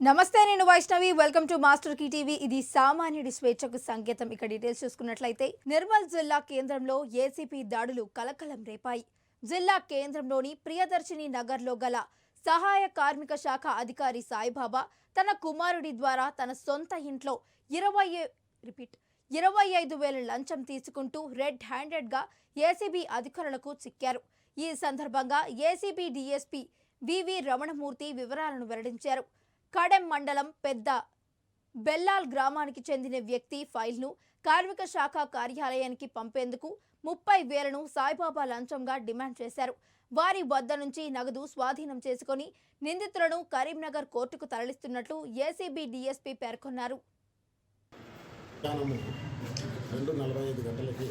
నమస్తే, నేను Vaishnavi. Welcome to master key TV. ఇది సామాన్యుడి స్వేచ్ఛకు సంకేతం. ఇక డీటెయిల్స్ చూసుకున్నట్లయితే నిర్మల్ జిల్లా కేంద్రంలో ఏసీపీ దాడులు కలకలం రేపాయి. జిల్లా కేంద్రంలోని ప్రియదర్శిని నగర్లో గల సహాయ కార్మిక శాఖ అధికారి సాయిబాబా తన కుమారుడి ద్వారా తన సొంత ఇంట్లో 25,000 లంచం తీసుకుంటూ రెడ్ హ్యాండెడ్గా ఏసీబీ అధికారులకు చిక్కారు. ఈ సందర్భంగా ఏసీబీ డీఎస్పీ వివి రమణమూర్తి వివరాలను వెల్లడించారు. కడెం మండలం పెద్ద బెల్లాల్ గ్రామానికి చెందిన వ్యక్తి ఫైల్ను కార్మిక శాఖ కార్యాలయానికి పంపేందుకు 30,000ను సాయిబాబా లంచంగా డిమాండ్ చేశారు. వారి వద్ద నుంచి నగదు స్వాధీనం చేసుకుని నిందితులను కరీంనగర్ కోర్టుకు తరలిస్తున్నట్లు ఏసీబీ డీఎస్పీ పేర్కొన్నారు. 2:45 గంటలకి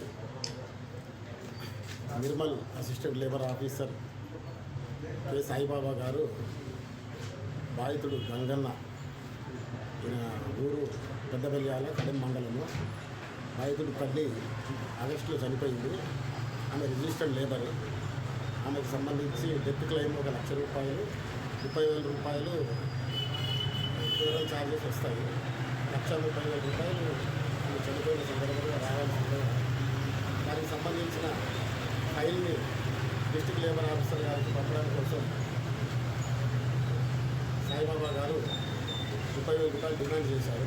Nirmal assistant labour officer K Saibaba గారు బాధితుడు గంగన్న ఊరు పెద్దబెల్యాల కడెం మండలము. బాధితుడు తల్లి ఆగస్టులో చనిపోయింది. ఆమె రిజిస్టర్డ్ లేబర్. ఆమెకు సంబంధించి డెత్ క్లెయిమ్ 1,00,000 రూపాయలు, 30,000 రూపాయలు ఫెడరల్ ఛార్జెస్ వస్తాయి. 1,30,000 రూపాయలు ఆమె చనిపోయిన సందర్భంగా రావాల్సి ఉంటుంది. దానికి సంబంధించిన ఫైల్ని డిస్ట్రిక్ట్ లేబర్ ఆఫీసర్ గారికి పంపడం కోసం సాయిబాబా గారు 30,000 రూపాయలు డిమాండ్ చేశారు.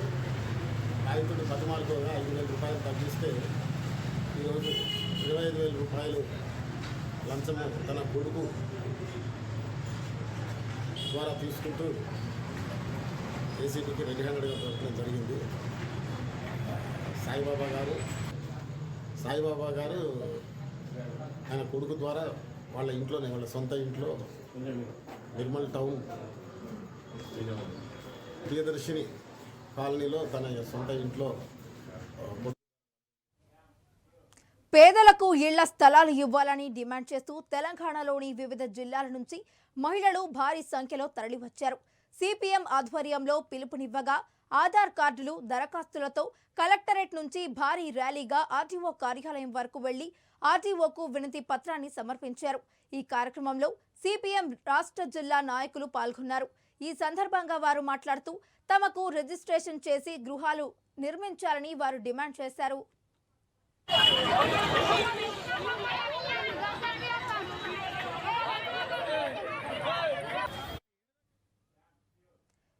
బాధితుడు బతిమాలుకోగా 5,000 రూపాయలు తగ్గిస్తే ఈరోజు 25,000 రూపాయలు లంచము తన కొడుకు ద్వారా తీసుకుంటూ ఏసీబీకి రెడ్ హ్యాండెడ్గా దొరకడం జరిగింది. సాయిబాబా గారు ఆయన కొడుకు ద్వారా వాళ్ళ ఇంట్లోనే, వాళ్ళ సొంత ఇంట్లో నిర్మల్ టౌన్ ప్రియదర్శిని కాలనీలో తన సొంత ఇంట్లో పేదలకు ఇళ్ల స్థలాలు ఇవ్వాలని డిమాండ్ చేస్తూ తెలంగాణలోని వివిధ జిల్లాల నుంచి మహిళలు భారీ సంఖ్యలో తరలివచ్చారు. సిపిఎం ఆధ్వర్యంలో పిలుపునివ్వగా ఆధార్ కార్డులు, దరఖాస్తులతో కలెక్టరేట్ నుంచి భారీ ర్యాలీగా ఆర్టీఓ కార్యాలయం వరకు వెళ్లి ఆర్టీఓకు వినతి పత్రాన్ని సమర్పించారు. ఈ కార్యక్రమంలో సిపిఎం రాష్ట్ర జిల్లా నాయకులు పాల్గొన్నారు. ఈ సందర్భంగా వారు మాట్లాడుతూ తమకు రిజిస్ట్రేషన్ చేసి గృహాలు నిర్మించాలని వారు డిమాండ్ చేశారు.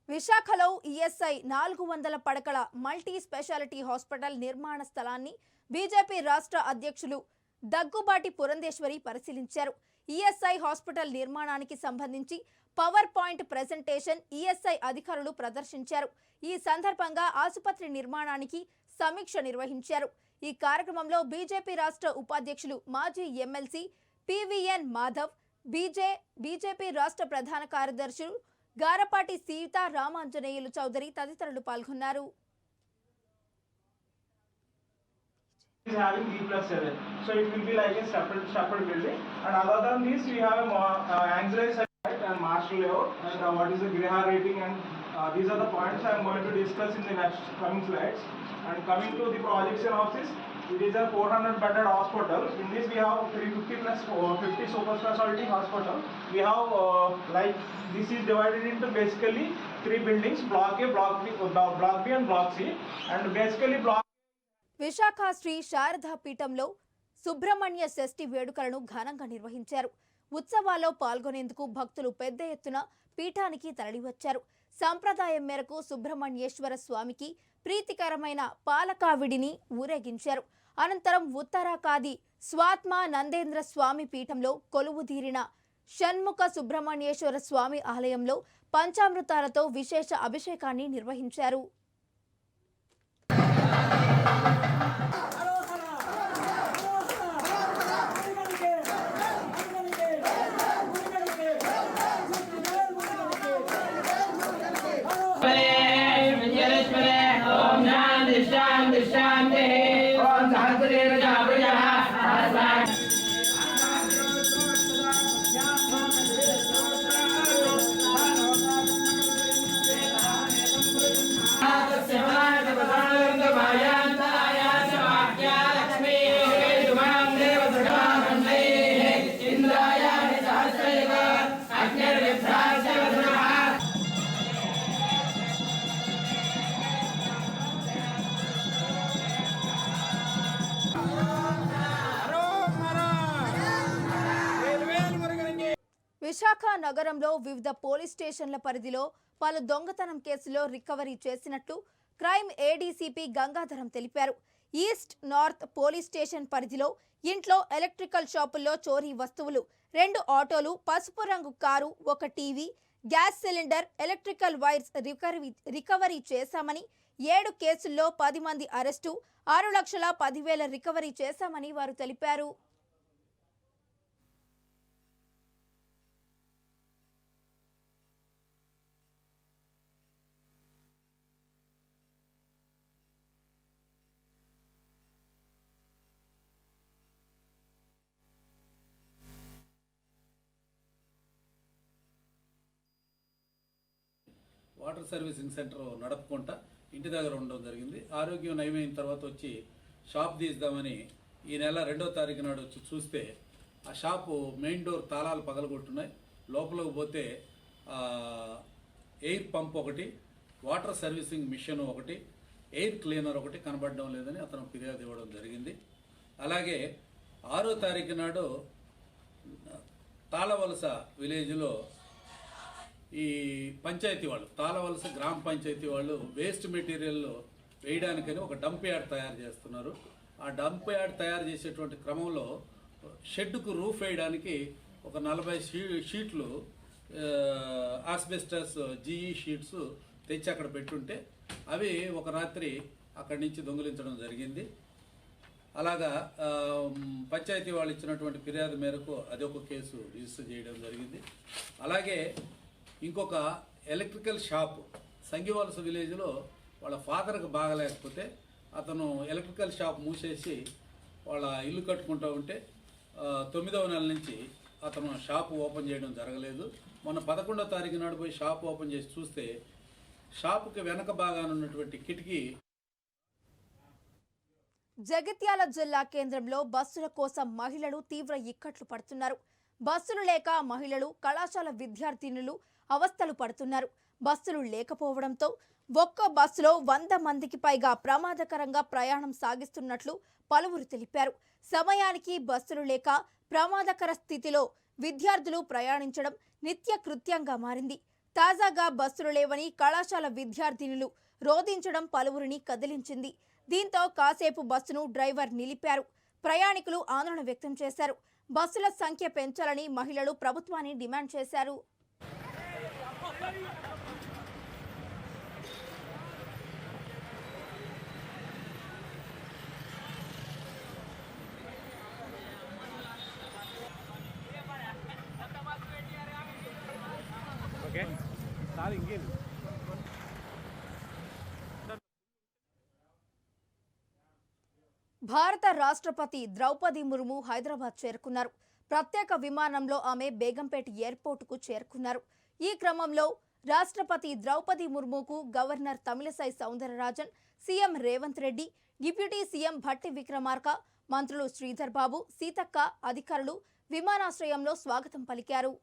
విశాఖలో ఈఎస్ఐ 400 పడకల మల్టీ స్పెషాలిటీ హాస్పిటల్ నిర్మాణ స్థలాన్ని బీజేపీ రాష్ట్ర అధ్యక్షులు దగ్గుబాటి పురంధేశ్వరి పరిశీలించారు. ఈఎస్ఐ హాస్పిటల్ నిర్మాణానికి సంబంధించి పవర్ పాయింట్ ప్రెజెంటేషన్ ఈఎస్ఐ అధికారులు ప్రదర్శించారు. ఈ సందర్భంగా ఆసుపత్రి నిర్మాణానికి సమీక్ష నిర్వహించారు. ఈ కార్యక్రమంలో బీజేపీ రాష్ట్ర ఉపాధ్యక్షులు మాజీ ఎమ్మెల్సీ పివిఎన్ మాధవ్, బీజేపీ రాష్ట్ర ప్రధాన కార్యదర్శులు గారపాటి సీతారామాంజనేయులు చౌదరి తదితరులు పాల్గొన్నారు. Having D+7, so it will be like a separate building. And other than this, we have ancillary site and marshal layout, and what is the Griha rating, and these are the points I am going to discuss in the next coming slides. And coming to the projection of this, it is a 400-bedded hospital. In this, we have 350 plus 50 super specialty hospital. We have like this is divided into basically 3 buildings: Block A, Block B, and Block C. And basically Block. Visakha Shri Sharada పీఠంలో సుబ్రహ్మణ్య షష్ఠి వేడుకలను ఘనంగా నిర్వహించారు. ఉత్సవాల్లో పాల్గొనేందుకు భక్తులు పెద్ద ఎత్తున పీఠానికి తరలివచ్చారు. సంప్రదాయం మేరకు సుబ్రహ్మణ్యేశ్వర స్వామికి ప్రీతికరమైన పాలకావిడిని ఊరేగించారు. అనంతరం ఉత్తరాకాది స్వాత్మ నందేంద్ర స్వామి పీఠంలో కొలువుదీరిన షణ్ముఖ సుబ్రహ్మణ్యేశ్వర స్వామి ఆలయంలో పంచామృతాలతో విశేష అభిషేకాన్ని నిర్వహించారు. విశాఖ నగరంలో వివిధ పోలీస్ స్టేషన్ల పరిధిలో పలు దొంగతనం కేసులో రికవరీ చేసినట్లు క్రైమ్ ఏడీసీపీ గంగాధరం తెలిపారు. ఈస్ట్ నార్త్ పోలీస్ స్టేషన్ పరిధిలో ఇంట్లో ఎలక్ట్రికల్ షాపుల్లో చోరీ వస్తువులు 2 ఆటోలు, పసుపు రంగు car, 1 TV, gas cylinder, electrical wires recovery చేశామని, 7 కేసుల్లో 10 మంది అరెస్టు, 6,10,000 రికవరీ చేశామని వారు తెలిపారు. వాటర్ సర్వీసింగ్ సెంటర్ నడుపుకుంటా ఇంటి దగ్గర ఉండడం జరిగింది. ఆరోగ్యం నయమైన తర్వాత వచ్చి షాప్ తీద్దామని ఈ నెల 2వ తారీఖు నాడు వచ్చి చూస్తే ఆ షాపు మెయిన్ డోర్ తాళాలు పగలగొట్టున్నాయి. లోపలికి పోతే ఎయిర్ పంప్ ఒకటి, వాటర్ సర్వీసింగ్ మిషన్ ఒకటి, ఎయిర్ క్లీనర్ ఒకటి కనబడడం లేదని అతను ఫిర్యాదు ఇవ్వడం జరిగింది. అలాగే 6వ తారీఖు నాడు తాళవలస విలేజ్లో ఈ పంచాయతీ వాళ్ళు, తాళవలస గ్రామ పంచాయతీ వాళ్ళు వేస్ట్ మెటీరియల్ వేయడానికని ఒక డంప్ యార్డ్ తయారు చేస్తున్నారు. ఆ డంప్ యార్డ్ తయారు చేసేటువంటి క్రమంలో షెడ్కు రూఫ్ వేయడానికి ఒక 40 షీట్లు ఆస్బెస్టస్ జీఈ షీట్స్ తెచ్చి అక్కడ పెట్టుంటే అవి ఒక రాత్రి అక్కడి నుంచి దొంగిలించడం జరిగింది. అలాగా పంచాయతీ వాళ్ళు ఇచ్చినటువంటి ఫిర్యాదు మేరకు అదొక కేసు రిజిస్టర్ చేయడం జరిగింది. అలాగే ఇంకొక ఎలక్ట్రికల్ షాప్ సంగివలస విలేజ్లో వాళ్ళ ఫాదర్కి బాగలేకపోతే అతను ఎలక్ట్రికల్ షాప్ మూసేసి వాళ్ళ ఇల్లు కట్టుకుంటూ ఉంటే 9వ నెల నుంచి అతను షాప్ ఓపెన్ చేయడం జరగలేదు. మొన్న 11వ తారీఖు నాడు పోయి షాప్ ఓపెన్ చేసి చూస్తే షాపుకి వెనక భాగాన ఉన్నటువంటి కిటికీ. జగిత్యాల జిల్లా కేంద్రంలో బస్సుల కోసం మహిళలు తీవ్ర ఇక్కట్లు పడుతున్నారు. బస్సులు లేక మహిళలు, కళాశాల విద్యార్థినులు అవస్థలు పడుతున్నారు. బస్సులు లేకపోవడంతో ఒక్క బస్సులో 100 మందికి పైగా ప్రమాదకరంగా ప్రయాణం సాగిస్తున్నట్లు పలువురు తెలిపారు. సమయానికి బస్సులు లేక ప్రమాదకర స్థితిలో విద్యార్థులు ప్రయాణించడం నిత్య కృత్యంగా మారింది. తాజాగా బస్సులు లేవని కళాశాల విద్యార్థినులు రోధించడం పలువురిని కదిలించింది. దీంతో కాసేపు బస్సును డ్రైవర్ నిలిపారు. ప్రయాణికులు ఆందోళన వ్యక్తం చేశారు. బస్సుల సంఖ్య పెంచాలని మహిళలు ప్రభుత్వాన్ని డిమాండ్ చేశారు. భారత రాష్ట్రపతి ద్రౌపది ముర్ము హైదరాబాద్ చేరుకున్నారు. ప్రత్యేక విమానంలో ఆమె బేగంపేట ఎయిర్పోర్టుకు చేరుకున్నారు. ఈ క్రమంలో రాష్ట్రపతి ద్రౌపది ముర్ముకు governor Tamilisai Soundararajan, CM Revanth Reddy, deputy CM Bhatti Vikramarka, మంత్రులు శ్రీధర్ బాబు, సీతక్క అధికారులు విమానాశ్రయంలో స్వాగతం పలికారు.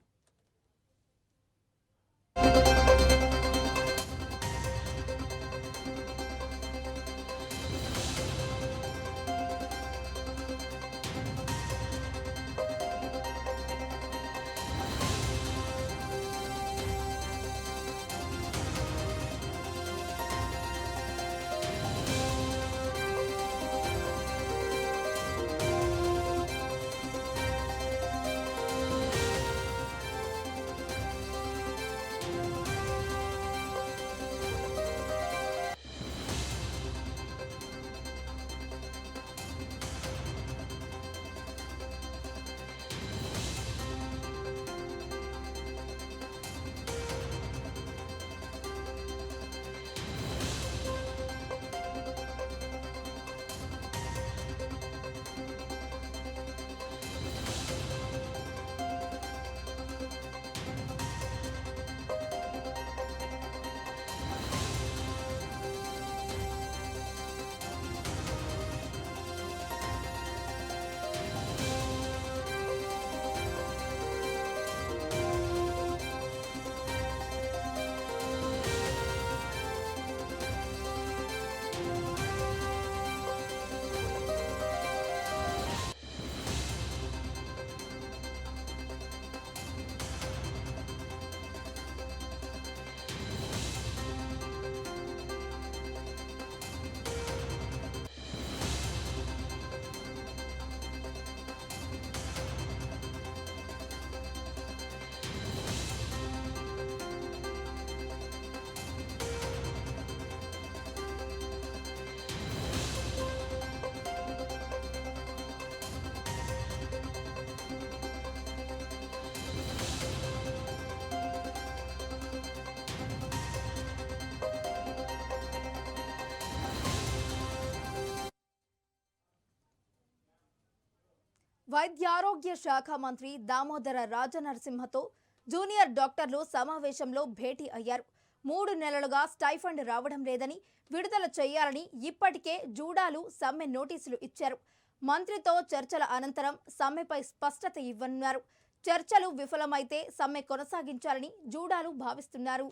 వైద్యారోగ్య శాఖ మంత్రి దామోదర రాజనరసింహతో జూనియర్ డాక్టర్లు సమావేశంలో భేటీ అయ్యారు. 3 నెలలుగా స్టైఫండ్ రావడం లేదని, విడుదల చేయాలని ఇప్పటికే జూడాలు సమ్మె నోటీసులు ఇచ్చారు. మంత్రితో చర్చల అనంతరం సమ్మెపై స్పష్టత ఇవ్వనున్నారు. చర్చలు విఫలమైతే సమ్మె కొనసాగించాలని జూడాలు భావిస్తున్నారు.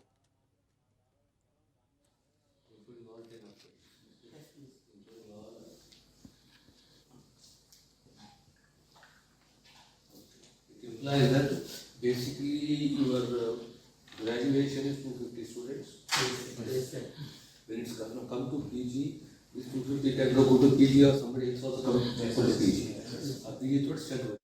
Implies that basically your graduation is 250 students. Yes, sir. When it's come to PG, this 250 can go to PG or somebody else also come for the PG. PG towards center.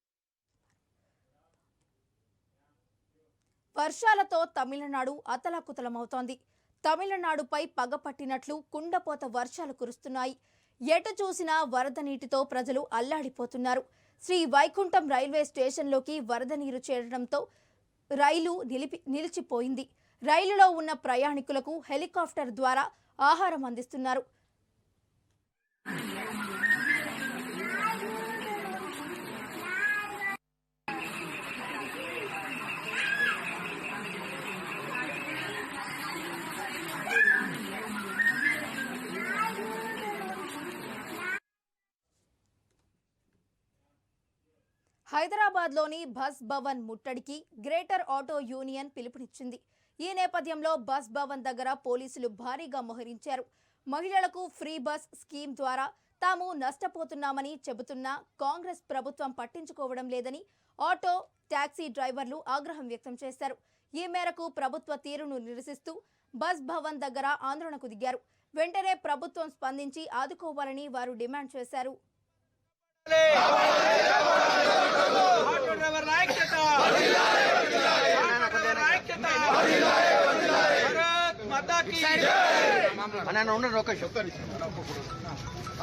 వర్షాలతో తమిళనాడు అతలాకుతలమవుతోంది. తమిళనాడుపై పగపట్టినట్లు కుండపోత వర్షాలు కురుస్తున్నాయి. ఎటు చూసినా వరద నీటితో ప్రజలు అల్లాడిపోతున్నారు. శ్రీ వైకుంఠం రైల్వే స్టేషన్లోకి వరద నీరు చేరడంతో రైలు నిలిచిపోయింది. రైలులో ఉన్న ప్రయాణికులకు హెలికాప్టర్ ద్వారా ఆహారం అందిస్తున్నారు. హైదరాబాద్లోని బస్ భవన్ ముట్టడికి గ్రేటర్ ఆటో యూనియన్ పిలుపునిచ్చింది. ఈ నేపథ్యంలో బస్ భవన్ దగ్గర పోలీసులు భారీగా మోహరించారు. మహిళలకు ఫ్రీ బస్ స్కీమ్ ద్వారా తాము నష్టపోతున్నామని చెబుతున్నా కాంగ్రెస్ ప్రభుత్వం పట్టించుకోవడం లేదని ఆటో, టాక్సీ డ్రైవర్లు ఆగ్రహం వ్యక్తం చేశారు. ఈ మేరకు ప్రభుత్వ తీరును నిరసిస్తూ బస్ భవన్ దగ్గర ఆందోళనకు దిగారు. వెంటనే ప్రభుత్వం స్పందించి ఆదుకోవాలని వారు డిమాండ్ చేశారు.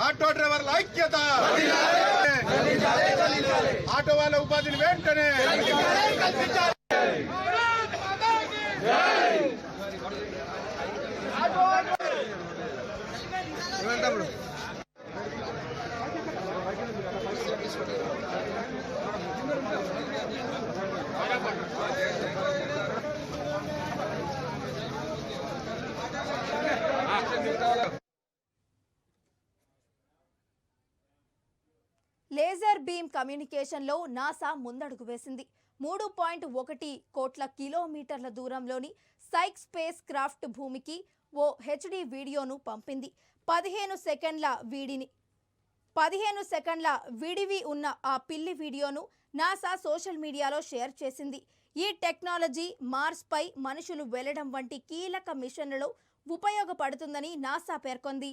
ఆటో డ్రైవర్ల ఐక్యత, ఆటో వాళ్ళ ఉపాధిని వెంటనే లేజర్ బీమ్ కమ్యూనికేషన్లో నాసా ముందడుగు వేసింది. 3.1 కోట్ల కిలోమీటర్ల దూరంలోని సైక్ స్పేస్ క్రాఫ్ట్ భూమికి ఓ హెచ్డి వీడియోను పంపింది. 15 సెకండ్ల విడివి ఉన్న ఆ పిల్లి వీడియోను నాసా సోషల్ మీడియాలో షేర్ చేసింది. ఈ టెక్నాలజీ మార్స్పై మనుషులు వెళ్లడం వంటి కీలక మిషన్లలో ఉపయోగపడుతుందని నాసా పేర్కొంది.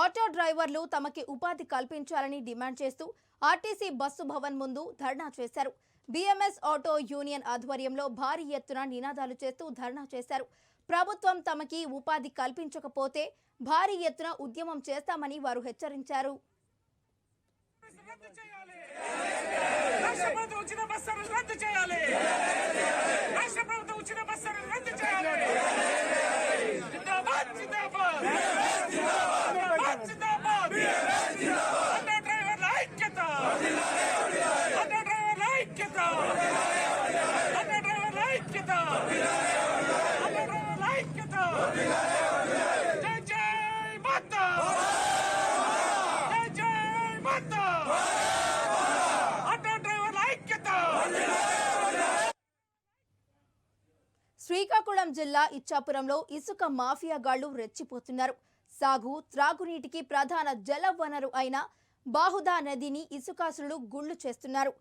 ఆటో డ్రైవర్లు తమకి ఉపాధి కల్పించాలని డిమాండ్ చేస్తూ ఆర్టీసీ బస్సు భవన్ ముందు ధర్నా చేశారు. బీఎంఎస్ ఆటో యూనియన్ ఆధ్వర్యంలో భారీ ఎత్తున నినాదాలు చేస్తూ ధర్నా చేశారు. ప్రభుత్వం తమకి ఉపాధి కల్పించకపోతే భారీ ఎత్తున ఉద్యమం చేస్తామని వారు హెచ్చరించారు. శ్రీకాకుళం జిల్లా ఇచ్చాపురంలో ఇసుక మాఫియాగాళ్లు రెచ్చిపోతున్నారు. సాగు, త్రాగునీటికి ప్రధాన జల వనరు అయిన బాహుదా నదిని ఇసుకాసులు గుళ్లు చేస్తున్నారు.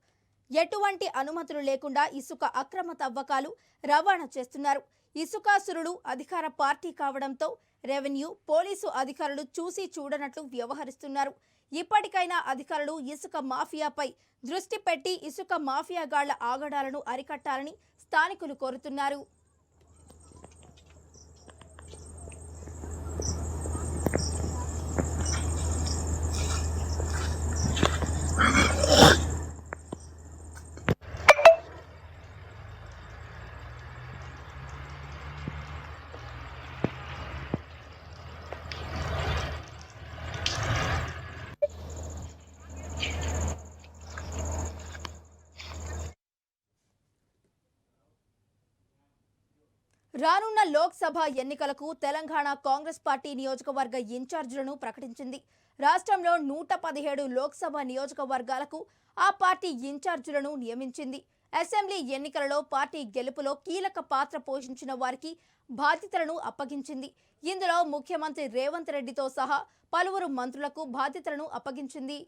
ఎటువంటి అనుమతులు లేకుండా ఇసుక అక్రమ తవ్వకాలు రవాణా చేస్తున్నారు. ఇసుకాసురుడు అధికార పార్టీ కావడంతో రెవెన్యూ, పోలీసు అధికారులు చూసి చూడనట్లు వ్యవహరిస్తున్నారు. ఇప్పటికైనా అధికారులు ఇసుక మాఫియాపై దృష్టి పెట్టి ఇసుక మాఫియాగాళ్ల ఆగడాలను అరికట్టాలని స్థానికులు కోరుతున్నారు. రానున్న లోక్సభ ఎన్నికలకు తెలంగాణ కాంగ్రెస్ పార్టీ నియోజకవర్గ ఇన్ఛార్జీలను ప్రకటించింది. రాష్ట్రంలో 117 లోక్సభ నియోజకవర్గాలకు ఆ పార్టీ ఇన్ఛార్జీలను నియమించింది. అసెంబ్లీ ఎన్నికలలో పార్టీ గెలుపులో కీలక పాత్ర పోషించిన వారికి బాధ్యతలను అప్పగించింది. ఇందులో ముఖ్యమంత్రి రేవంత్ రెడ్డితో సహా పలువురు మంత్రులకు బాధ్యతలను అప్పగించింది.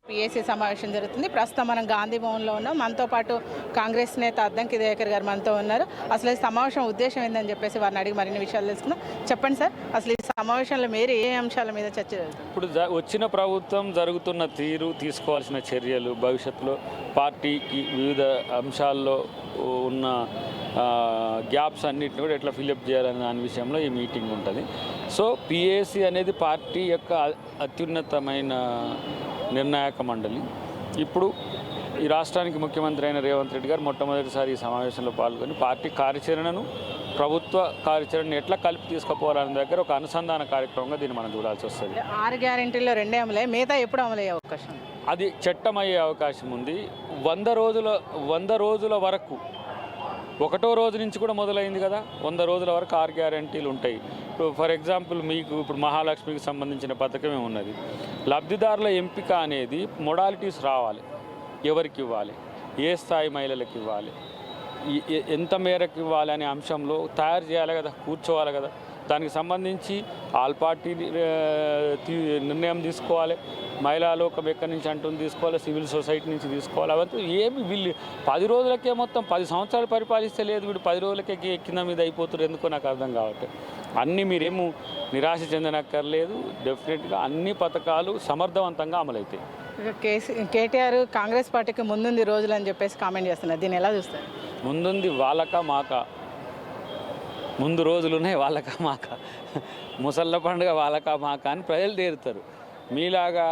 పిఎస్సీ సమావేశం జరుగుతుంది. ప్రస్తుతం మనం గాంధీ భవన్లో ఉన్నాం. మనతో పాటు కాంగ్రెస్ నేత అద్దంకి దయాకర్ గారు మనతో ఉన్నారు. అసలు ఈ సమావేశం ఉద్దేశం ఏందని చెప్పేసి వారిని అడిగి మరిన్ని విషయాలు తెలుసుకుందాం. చెప్పండి సార్, అసలు ఈ సమావేశంలో మీరు ఏ అంశాల మీద చర్చ జరుగుతుంది? ఇప్పుడు వచ్చిన ప్రభుత్వం జరుగుతున్న తీరు, తీసుకోవాల్సిన చర్యలు, భవిష్యత్తులో పార్టీకి వివిధ అంశాల్లో ఉన్న గ్యాప్స్ అన్నిటిని కూడా ఎట్లా ఫిల్అప్ చేయాలనే దాని విషయంలో ఈ మీటింగ్ ఉంటుంది. సో పిఏసీ అనేది పార్టీ యొక్క అత్యున్నతమైన నిర్ణాయక మండలి. ఇప్పుడు ఈ రాష్ట్రానికి ముఖ్యమంత్రి అయిన రేవంత్ రెడ్డి గారు మొట్టమొదటిసారి ఈ సమావేశంలో పాల్గొని పార్టీ కార్యాచరణను, ప్రభుత్వ కార్యాచరణను ఎట్లా కలిపి తీసుకుపోవాలనే దగ్గర ఒక అనుసంధాన కార్యక్రమంగా దీన్ని మనం చూడాల్సి వస్తుంది. 6 గ్యారెంటీల్లో 2 అమలే, మిగతా ఎప్పుడు అమలయ్యే అవకాశం? అది చట్టం అయ్యే అవకాశం ఉంది. 100 రోజుల వరకు, 1వ రోజు నుంచి కూడా మొదలైంది కదా, 100 రోజుల వరకు 6 గ్యారెంటీలు ఉంటాయి. ఇప్పుడు ఫర్ ఎగ్జాంపుల్ మీకు ఇప్పుడు మహాలక్ష్మికి సంబంధించిన పథకమే ఉన్నది. లబ్ధిదారుల ఎంపిక అనేది మొడాలిటీస్ రావాలి, ఎవరికి ఇవ్వాలి, ఏ స్థాయి మహిళలకు ఇవ్వాలి, ఎంత మేరకు ఇవ్వాలి అనే అంశంలో తయారు చేయాలి కదా, కూర్చోవాలి కదా. దానికి సంబంధించి ఆల్ పార్టీ నిర్ణయం తీసుకోవాలి, మహిళా లోకం ఎక్కడి నుంచి అంటుంది తీసుకోవాలి, సివిల్ సొసైటీ నుంచి తీసుకోవాలి. అవంతా ఏమి వీళ్ళు 10 రోజులకే మొత్తం 10 సంవత్సరాలు పరిపాలిస్తే లేదు, వీడు 10 రోజులకే కింద మీద అయిపోతున్నారు. ఎందుకో నాకు అర్థం కావట్లేదు. అన్నీ మీరేమో నిరాశ చెందనక్కర్లేదు. డెఫినెట్గా అన్ని పథకాలు సమర్థవంతంగా అమలవుతాయి. కేటీఆర్ కాంగ్రెస్ పార్టీకి ముందుంది రోజులు అని చెప్పేసి కామెంట్ చేస్తున్నారు. దీన్ని ఎలా చూస్తారు? ముందుంది వాళ్ళక మాక, ముందు రోజులున్నాయి వాళ్ళక మాక, ముసళ్ళ పండుగ వాళ్ళక మాక అని ప్రజలు తేరుతారు. మీలాగా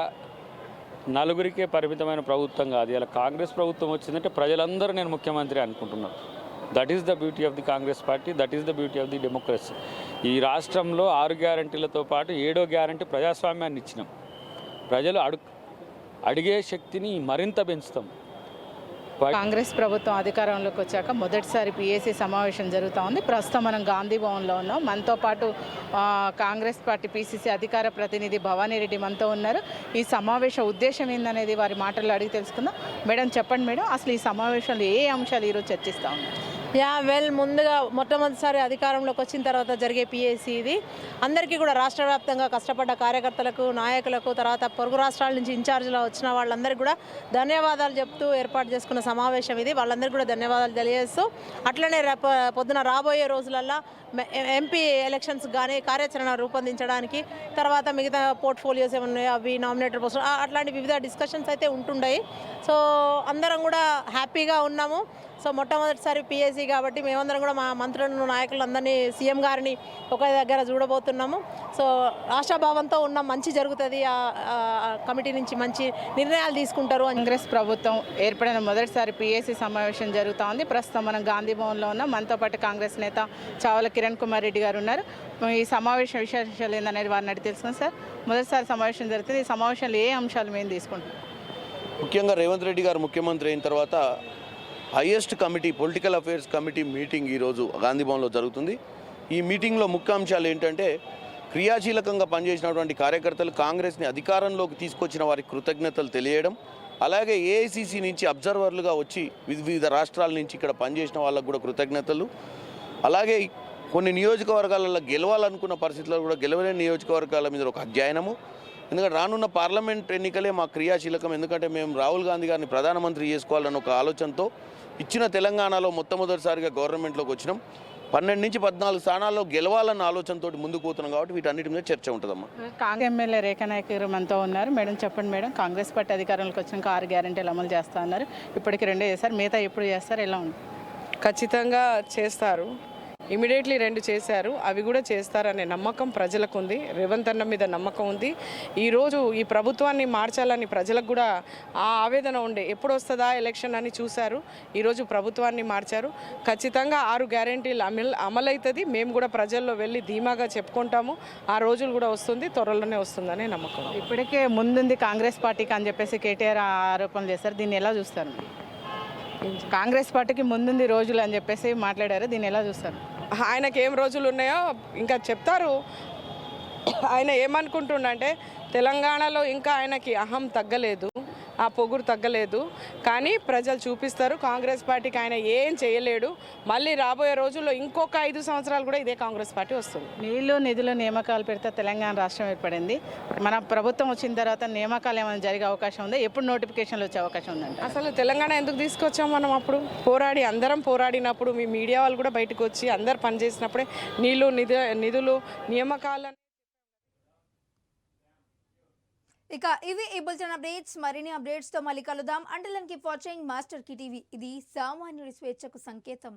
నలుగురికే పరిమితమైన ప్రభుత్వం కాదు. ఇలా కాంగ్రెస్ ప్రభుత్వం వచ్చిందంటే ప్రజలందరూ నేను ముఖ్యమంత్రి అనుకుంటున్నారు. That is the beauty of the Congress party, that is the beauty of the democracy. ఈ రాష్ట్రంలో 6 గ్యారంటీలతో పాటు 7వ గ్యారంటీ ప్రజాస్వామ్యాన్ని ఇచ్చినాం. ప్రజలు అడిగే శక్తిని మరింత పెంచుతాం. కాంగ్రెస్ ప్రభుత్వం అధికారంలోకి వచ్చాక మొదటిసారి పిఏసీ సమావేశం జరుగుతూ ఉంది. ప్రస్తుతం మనం గాంధీ భవన్లో ఉన్నాం. మనతో పాటు కాంగ్రెస్ పార్టీ పిసిసి అధికార ప్రతినిధి భవానీ రెడ్డి మనతో ఉన్నారు. ఈ సమావేశ ఉద్దేశం ఏందనేది వారి మాటల్లో అడిగి తెలుసుకుందాం. మేడం చెప్పండి మేడం, అసలు ఈ సమావేశంలో ఏ అంశాలు ఈరోజు చర్చిస్తూ ఉన్నారు? ముందుగా మొట్టమొదటిసారి అధికారంలోకి వచ్చిన తర్వాత జరిగే పిఏసీ ఇది. అందరికీ కూడా రాష్ట్ర వ్యాప్తంగా కష్టపడ్డ కార్యకర్తలకు, నాయకులకు, తర్వాత పొరుగు రాష్ట్రాల నుంచి ఇన్ఛార్జ్లో వచ్చిన వాళ్ళందరికీ కూడా ధన్యవాదాలు చెప్తూ ఏర్పాటు చేసుకున్న సమావేశం ఇది. వాళ్ళందరికీ కూడా ధన్యవాదాలు తెలియజేస్తూ అట్లనే పొద్దున రాబోయే రోజులల్లో ఎంపీ ఎలక్షన్స్ కానీ కార్యాచరణ రూపొందించడానికి, తర్వాత మిగతా పోర్ట్ఫోలియోస్ ఏమన్నాయో అవి, నామినేటెడ్ పోస్ట్, అట్లాంటి వివిధ డిస్కషన్స్ అయితే ఉంటుంటాయి. సో అందరం కూడా హ్యాపీగా ఉన్నాము. సో మొట్టమొదటిసారి పిఎస్సీ కాబట్టి మేమందరం కూడా మా మంత్రులను, నాయకులందరినీ, సీఎం గారిని ఒక దగ్గర చూడబోతున్నాము. సో ఆశాభావంతో ఉన్నాం, మంచి జరుగుతుంది, కమిటీ నుంచి మంచి నిర్ణయాలు తీసుకుంటారు. కాంగ్రెస్ ప్రభుత్వం ఏర్పడిన మొదటిసారి పిఎస్సీ సమావేశం జరుగుతూ ఉంది. ప్రస్తుతం మనం గాంధీ భవన్లో ఉన్నాం. మనతో పాటు కాంగ్రెస్ నేత చావల కిరణ్ కుమార్ రెడ్డి గారు ఉన్నారు. ఈ సమావేశం విశేషాలు ఏందనేది వారిని అడిగి తెలుసుకున్నాం. సార్, మొదటిసారి సమావేశం జరుగుతుంది. ఈ సమావేశంలో ఏ అంశాలు మేము తీసుకుంటాం? ముఖ్యంగా రేవంత్ రెడ్డి గారు ముఖ్యమంత్రి అయిన తర్వాత highest committee, political affairs committee meeting ఈరోజు గాంధీ భవన్లో జరుగుతుంది. ఈ మీటింగ్లో ముఖ్య అంశాలు ఏంటంటే, క్రియాశీలకంగా పనిచేసినటువంటి కార్యకర్తలు, కాంగ్రెస్ని అధికారంలోకి తీసుకొచ్చిన వారికి కృతజ్ఞతలు తెలియడం, అలాగే ఏఐసిసి నుంచి అబ్జర్వర్లుగా వచ్చి వివిధ రాష్ట్రాల నుంచి ఇక్కడ పనిచేసిన వాళ్ళకు కూడా కృతజ్ఞతలు, అలాగే కొన్ని నియోజకవర్గాలలో గెలవాలనుకున్న పరిస్థితుల్లో కూడా గెలవలేని నియోజకవర్గాల మీద ఒక అధ్యయనము, ఎందుకంటే రానున్న పార్లమెంట్ ఎన్నికలే మా క్రియాశీలకం. ఎందుకంటే మేము రాహుల్ గాంధీ గారిని ప్రధానమంత్రి చేసుకోవాలన్న ఒక ఆలోచనతో ఇచ్చిన తెలంగాణలో మొట్టమొదటిసారిగా గవర్నమెంట్లోకి వచ్చినాం. 12 నుంచి 14 స్థానాల్లో గెలవాలన్న ఆలోచనతో ముందుకు పోతున్నాం కాబట్టి వీటన్నిటి మీద చర్చ ఉంటుందమ్మా. కాంగ్రెస్ ఎమ్మెల్యే రేఖా నాయక్ గారు మనతో ఉన్నారు. మేడం చెప్పండి మేడం, కాంగ్రెస్ పార్టీ అధికారంలోకి వచ్చినాక 6 గ్యారెంటీలు అమలు చేస్తా అన్నారు. ఇప్పటికి 2 చేశారు, మిగతా ఎప్పుడు చేస్తారు, ఎలా ఉంది? ఖచ్చితంగా చేస్తారు. ఇమీడియట్లీ 2 చేశారు, అవి కూడా చేస్తారనే నమ్మకం ప్రజలకు ఉంది. రేవంత్ అన్న మీద నమ్మకం ఉంది. ఈరోజు ఈ ప్రభుత్వాన్ని మార్చాలని ప్రజలకు కూడా ఆ ఆవేదన ఉండే, ఎప్పుడు వస్తుందా ఎలక్షన్ అని చూశారు. ఈరోజు ప్రభుత్వాన్ని మార్చారు. ఖచ్చితంగా 6 గ్యారెంటీలు అమలవుతుంది. మేము కూడా ప్రజల్లో వెళ్ళి ధీమాగా చెప్పుకుంటాము. ఆ రోజులు కూడా వస్తుంది, త్వరలోనే వస్తుందనే నమ్మకం. ఇప్పటికే ముందుంది కాంగ్రెస్ పార్టీకి అని చెప్పేసి కేటీఆర్ ఆరోపణలు చేస్తారు. దీన్ని ఎలా చూస్తారు? కాంగ్రెస్ పార్టీకి ముందుంది రోజులు అని చెప్పేసి మాట్లాడారు, దీన్ని ఎలా చూస్తారు? ఆయనకి ఏం రోజులు ఉన్నాయో ఇంకా చెప్తారు. ఆయన ఏమనుకుంటుండంటే తెలంగాణలో ఇంకా ఆయనకి అహం తగ్గలేదు, ఆ పొగురు తగ్గలేదు. కానీ ప్రజలు చూపిస్తారు కాంగ్రెస్ పార్టీకి ఆయన ఏం చేయలేడు. మళ్ళీ రాబోయే రోజుల్లో ఇంకొక 5 సంవత్సరాలు కూడా ఇదే కాంగ్రెస్ పార్టీ వస్తుంది. నీళ్లు నిధులు నియామకాలు పెడితే తెలంగాణ రాష్ట్రం ఏర్పడింది. మన ప్రభుత్వం వచ్చిన తర్వాత నియామకాలు ఏమైనా జరిగే అవకాశం ఉందా? ఎప్పుడు నోటిఫికేషన్లు వచ్చే అవకాశం ఉందంట? అసలు తెలంగాణ ఎందుకు తీసుకొచ్చాం మనం? అప్పుడు పోరాడి అందరం పోరాడినప్పుడు మీ మీడియా వాళ్ళు కూడా బయటకు వచ్చి అందరు పనిచేసినప్పుడే నీళ్లు నిధులు నియామకాలను. ఇక ఇవి ఈ బులెటిన్ అప్డేట్స్. మరిన్ని అప్డేట్స్ తో మళ్ళీ కలుద్దాం. Until then keep watching master key TV. ఇది సామాన్యుడి స్వేచ్ఛకు సంకేతం.